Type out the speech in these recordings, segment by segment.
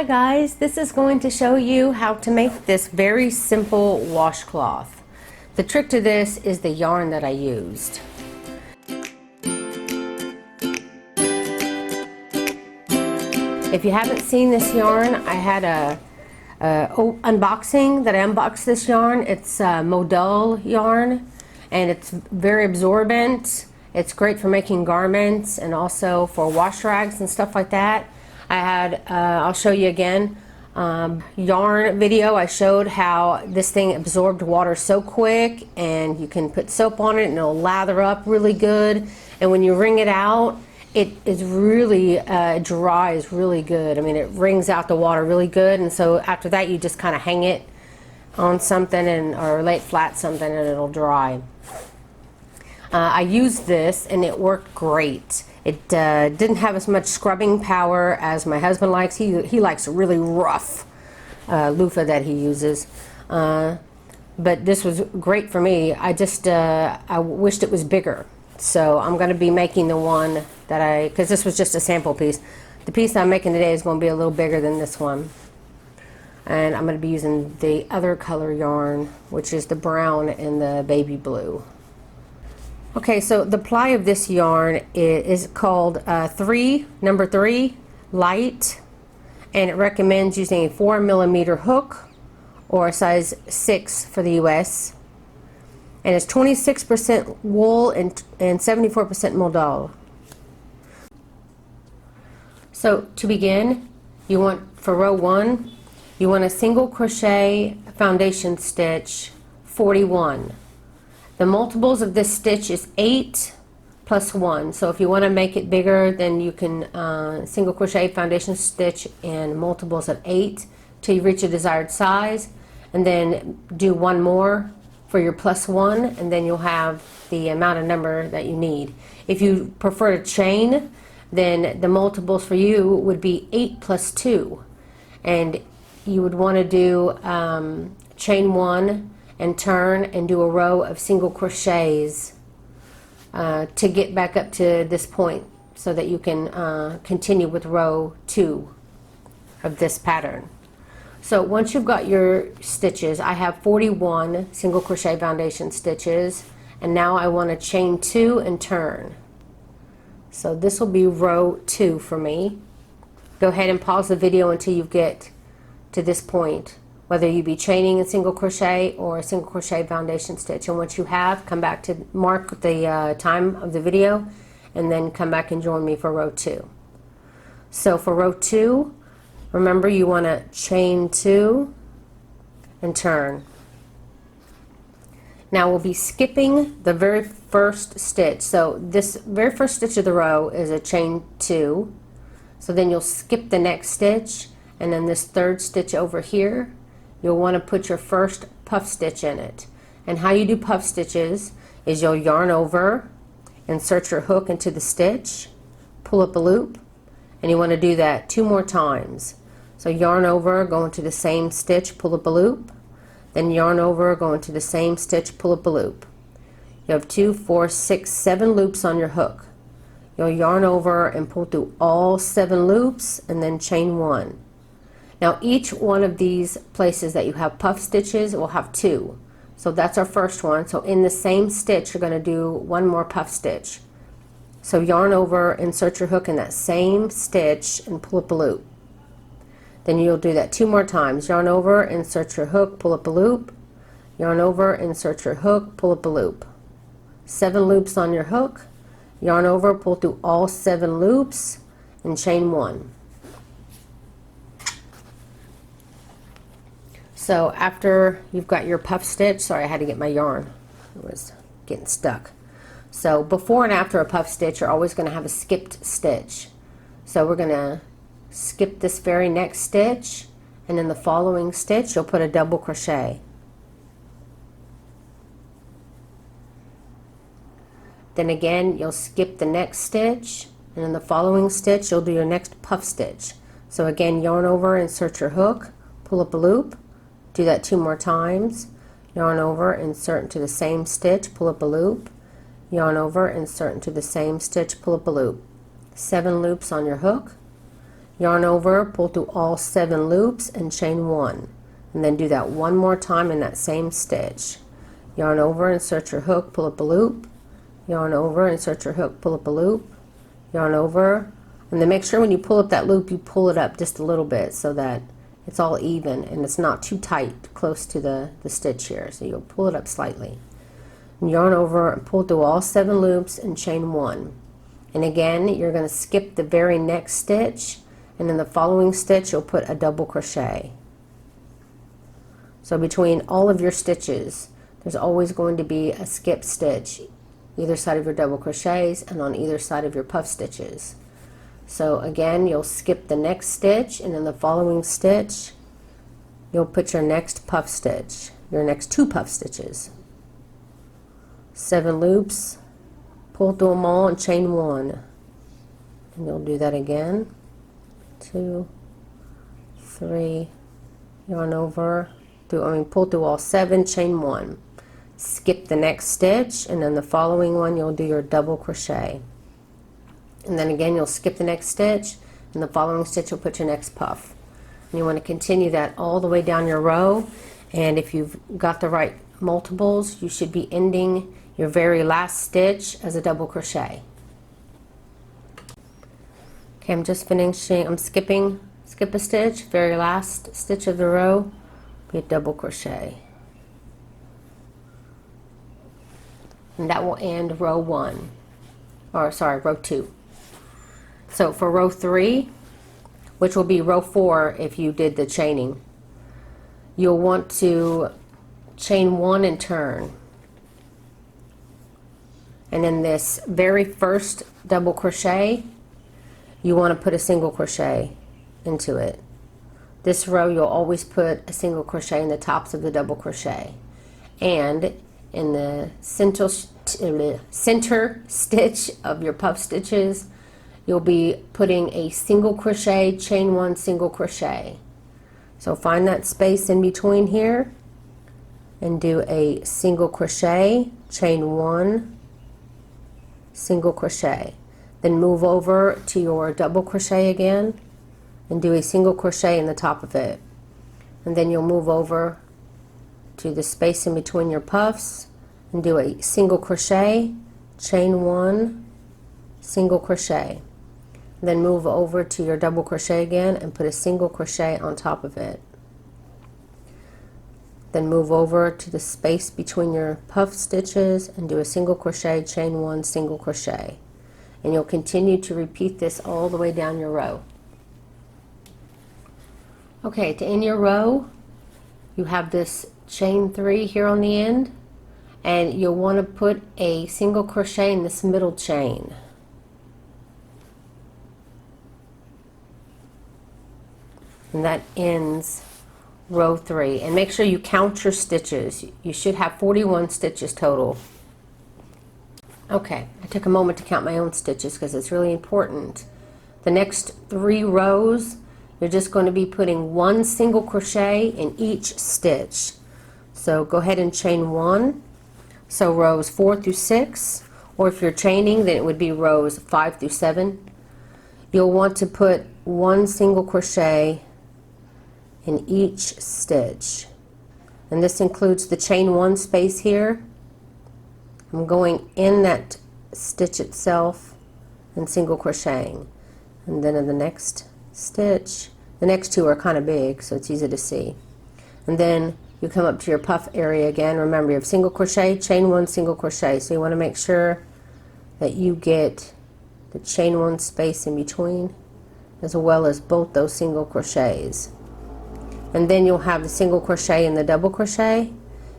Hi guys, this is going to show you how to make this very simple washcloth. The trick to this is the yarn that I used. If you haven't seen this yarn, I had a unboxing that I unboxed this yarn. It's modal yarn and it's very absorbent. It's great for making garments and also for wash rags and stuff like that. I had, I'll show you again, yarn video. I showed how this thing absorbed water so quick, and you can put soap on it and it'll lather up really good. And when you wring it out, it is really dries really good. I mean, it wrings out the water really good, and so after that you just kind of hang it on something or lay it flat something and it'll dry. I used this and it worked great. It didn't have as much scrubbing power as my husband likes. He likes a really rough loofah that he uses. But this was great for me. I just I wished it was bigger. So I'm going to be making the one that because this was just a sample piece. The piece that I'm making today is going to be a little bigger than this one. And I'm going to be using the other color yarn, which is the brown and the baby blue. Okay, so the ply of this yarn is called number 3 light, and it recommends using a 4mm hook or a size 6 for the US, and it's 26% wool and 74% modal. So to begin, you want, for row 1, you want a single crochet foundation stitch 41. The multiples of this stitch is 8 plus 1. So if you want to make it bigger, then you can single crochet foundation stitch in multiples of 8 till you reach a desired size, and then do one more for your plus 1, and then you'll have the amount of number that you need. If you prefer to chain, then the multiples for you would be 8 plus 2, and you would want to do chain 1 and turn and do a row of single crochets to get back up to this point so that you can continue with row 2 of this pattern. So once you've got your stitches, I have 41 single crochet foundation stitches, and now I want to chain 2 and turn. So this will be row 2 for me. Go ahead and pause the video until you get to this point, whether you be chaining a single crochet or a single crochet foundation stitch. And once you have, come back to mark the time of the video and then come back and join me for row 2. So for row 2, remember you want to chain 2 and turn. Now we'll be skipping the very first stitch. So this very first stitch of the row is a chain 2. So then you'll skip the next stitch, and then this third stitch over here, you'll want to put your first puff stitch in it. And how you do puff stitches is you'll yarn over, insert your hook into the stitch, pull up a loop, and you want to do that 2 more times. So yarn over, go into the same stitch, pull up a loop, then yarn over, go into the same stitch, pull up a loop. You have 2, 4, 6, 7 loops on your hook. You'll yarn over and pull through all 7 loops and then chain 1. Now each one of these places that you have puff stitches will have 2. So that's our first one. So in the same stitch you're going to do 1 more puff stitch. So yarn over, insert your hook in that same stitch and pull up a loop. Then you'll do that 2 more times. Yarn over, insert your hook, pull up a loop. Yarn over, insert your hook, pull up a loop. 7 loops on your hook. Yarn over, pull through all 7 loops and chain 1. So after you've got your puff stitch, sorry I had to get my yarn, it was getting stuck. So before and after a puff stitch you're always going to have a skipped stitch. So we're going to skip this very next stitch, and in the following stitch you'll put a double crochet. Then again you'll skip the next stitch, and in the following stitch you'll do your next puff stitch. So again, yarn over, insert your hook, pull up a loop. Do that 2 more times. Yarn over, insert into the same stitch, pull up a loop. Yarn over, insert into the same stitch, pull up a loop. 7 loops on your hook. yarn over, pull through all 7 loops and chain 1, and then do that one more time in that same stitch. Yarn over, insert your hook, pull up a loop, yarn over, insert your hook, pull up a loop, yarn over, and then make sure when you pull up that loop you pull it up just a little bit so that it's all even and it's not too tight close to the stitch here. So you'll pull it up slightly. And yarn over and pull through all 7 loops and chain 1. And again, you're going to skip the very next stitch, and in the following stitch you'll put a double crochet. So between all of your stitches there's always going to be a skip stitch either side of your double crochets and on either side of your puff stitches. So again, you'll skip the next stitch, and in the following stitch you'll put your next puff stitch, your next 2 puff stitches. 7 loops, pull through them all and chain 1, and you'll do that again. 2, 3, yarn over, pull through all 7, chain 1, skip the next stitch, and then the following one you'll do your double crochet, and then again you'll skip the next stitch, and the following stitch you'll put your next puff. And you want to continue that all the way down your row, and if you've got the right multiples you should be ending your very last stitch as a double crochet. Okay, I'm just finishing, skip a stitch, very last stitch of the row, be a double crochet. And that will end row 1, or sorry, row 2. So for row 3, which will be row 4 if you did the chaining, you'll want to chain 1 and turn. And in this very first double crochet, you want to put a single crochet into it. This row you'll always put a single crochet in the tops of the double crochet, and in the center stitch of your puff stitches you'll be putting a single crochet, chain 1, single crochet. So find that space in between here and do a single crochet, chain 1, single crochet, then move over to your double crochet again and do a single crochet in the top of it, and then you'll move over to the space in between your puffs and do a single crochet, chain 1, single crochet, then move over to your double crochet again and put a single crochet on top of it, then move over to the space between your puff stitches and do a single crochet, chain 1, single crochet, and you'll continue to repeat this all the way down your row. Okay, to end your row you have this chain 3 here on the end, and you'll want to put a single crochet in this middle chain. And that ends row 3. And make sure you count your stitches. You should have 41 stitches total. Okay, I took a moment to count my own stitches because it's really important. The next 3 rows you're just going to be putting 1 single crochet in each stitch. So go ahead and chain 1. So rows 4 through 6, or if you're chaining then it would be rows 5 through 7. You'll want to put 1 single crochet in each stitch, and this includes the chain 1 space here. I'm going in that stitch itself and single crocheting, and then in the next stitch, the next 2 are kind of big so it's easy to see, and then you come up to your puff area again. Remember, you have single crochet, chain 1, single crochet, so you want to make sure that you get the chain 1 space in between as well as both those single crochets. And then you'll have the single crochet and the double crochet,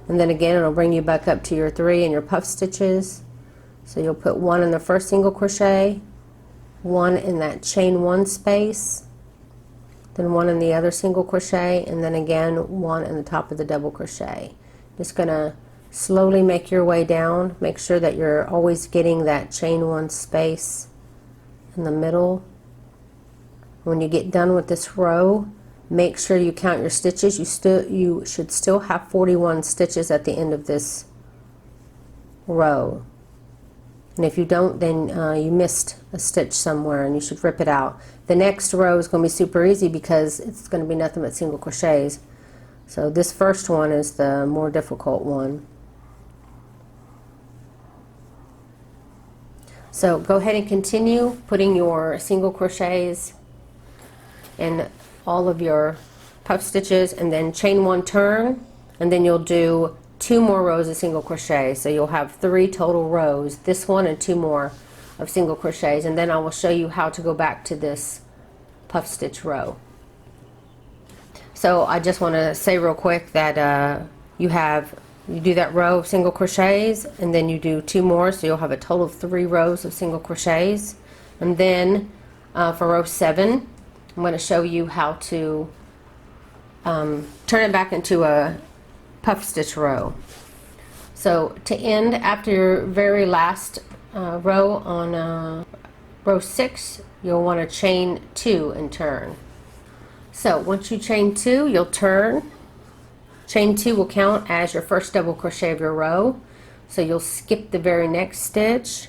and then again it'll bring you back up to your 3 and your puff stitches. So you'll put 1 in the first single crochet, 1 in that chain 1 space, then 1 in the other single crochet, and then again 1 in the top of the double crochet. Just gonna slowly make your way down. Make sure that you're always getting that chain 1 space in the middle. When you get done with this row, make sure you count your stitches. You should still have 41 stitches at the end of this row. And if you don't, then you missed a stitch somewhere and you should rip it out. The next row is going to be super easy because it's going to be nothing but single crochets. So this first one is the more difficult one. So go ahead and continue putting your single crochets in all of your puff stitches, and then chain 1 turn, and then you'll do 2 more rows of single crochet. So you'll have 3 total rows, this one and 2 more of single crochets, and then I will show you how to go back to this puff stitch row. So I just want to say real quick that you do that row of single crochets, and then you do 2 more, so you'll have a total of 3 rows of single crochets. And then for row 7, I'm going to show you how to turn it back into a puff stitch row. So to end after your very last row on row 6, you'll want to chain 2 and turn. So once you chain 2, you'll turn. Chain 2 will count as your first double crochet of your row. So you'll skip the very next stitch,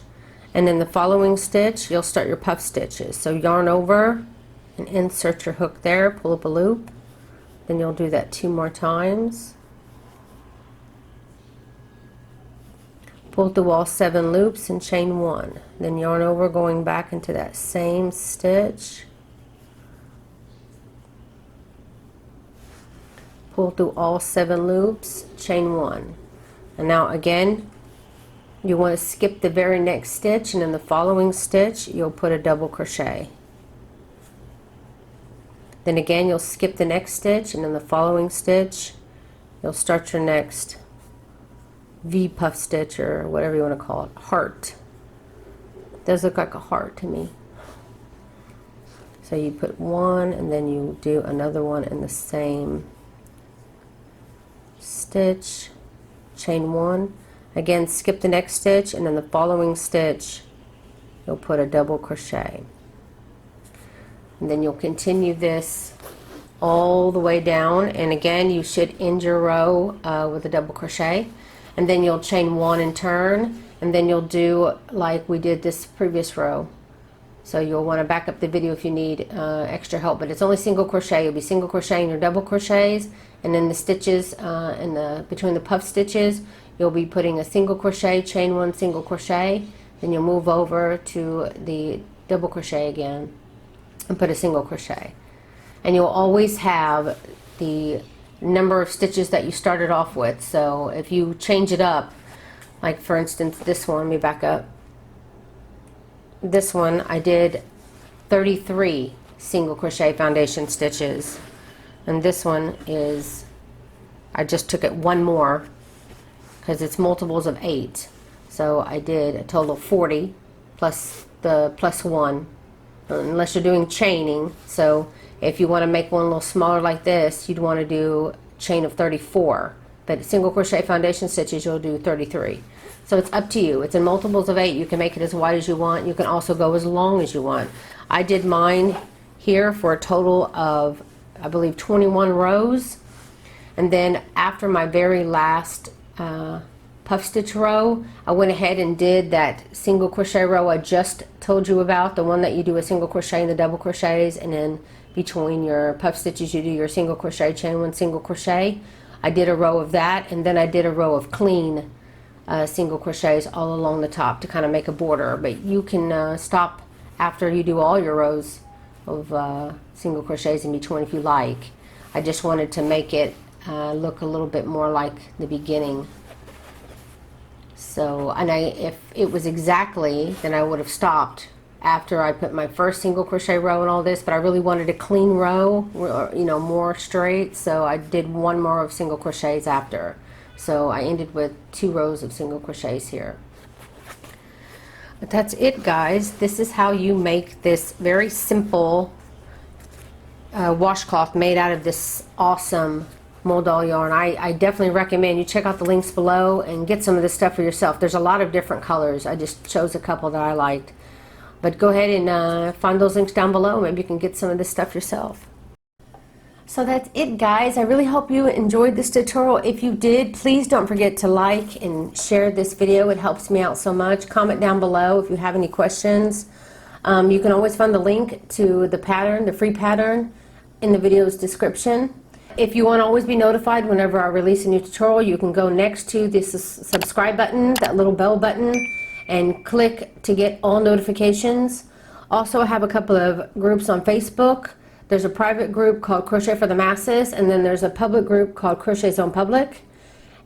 and then the following stitch you'll start your puff stitches. So yarn over and insert your hook there, pull up a loop, then you'll do that 2 more times. Pull through all 7 loops and chain 1, then yarn over going back into that same stitch, pull through all 7 loops, chain 1. And now again you want to skip the very next stitch, and in the following stitch you'll put a double crochet. Then again you'll skip the next stitch, and in the following stitch you'll start your next V puff stitch, or whatever you want to call it, heart. It does look like a heart to me. So you put 1 and then you do another one in the same stitch, chain 1, again skip the next stitch, and in the following stitch you'll put a double crochet. And then you'll continue this all the way down, and again you should end your row with a double crochet, and then you'll chain 1 and turn, and then you'll do like we did this previous row. So you'll want to back up the video if you need extra help, but it's only single crochet. You'll be single crocheting your double crochets, and then the stitches between the puff stitches you'll be putting a single crochet, chain 1, single crochet, then you'll move over to the double crochet again and put a single crochet. And you'll always have the number of stitches that you started off with. So if you change it up, like for instance this one, let me back up. This one I did 33 single crochet foundation stitches, and this one is, I just took it 1 more because it's multiples of 8. So I did a total of 40 plus the +1, unless you're doing chaining. So if you want to make one a little smaller like this, you'd want to do chain of 34, but single crochet foundation stitches you'll do 33. So it's up to you. It's in multiples of 8. You can make it as wide as you want. You can also go as long as you want. I did mine here for a total of, I believe, 21 rows, and then after my very last puff stitch row, I went ahead and did that single crochet row I just told you about, the one that you do a single crochet and the double crochets, and then between your puff stitches you do your single crochet, chain 1, single crochet. I did a row of that, and then I did a row of clean single crochets all along the top to kind of make a border, but you can stop after you do all your rows of single crochets in between if you like. I just wanted to make it look a little bit more like the beginning. So, and if it was exactly, then I would have stopped after I put my first single crochet row and all this, but I really wanted a clean row, you know, more straight, so I did 1 more of single crochets after. So I ended with 2 rows of single crochets here. But that's it, guys. This is how you make this very simple washcloth made out of this awesome Modal yarn. I definitely recommend you check out the links below and get some of this stuff for yourself. There's a lot of different colors. I just chose a couple that I liked. But go ahead and find those links down below. Maybe you can get some of this stuff yourself. So that's it, guys. I really hope you enjoyed this tutorial. If you did, please don't forget to like and share this video. It helps me out so much. Comment down below if you have any questions. You can always find the link to the pattern, the free pattern, in the video's description. If you want to always be notified whenever I release a new tutorial, you can go next to this subscribe button, that little bell button, and click to get all notifications. Also, I have a couple of groups on Facebook. There's a private group called Crochet for the Masses, and then there's a public group called Crochet Zone Public.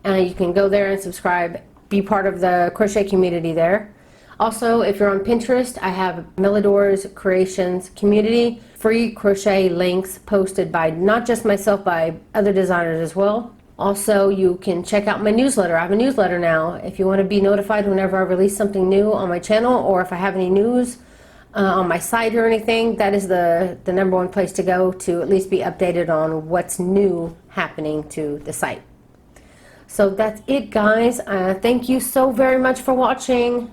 And you can go there and subscribe, be part of the crochet community there. Also, if you're on Pinterest, I have Millador's Creations community, free crochet links posted by not just myself, by other designers as well. Also, you can check out my newsletter. I have a newsletter now. If you want to be notified whenever I release something new on my channel, or if I have any news on my site or anything, that is the #1 place to go to at least be updated on what's new happening to the site. So that's it, guys. Thank you so very much for watching.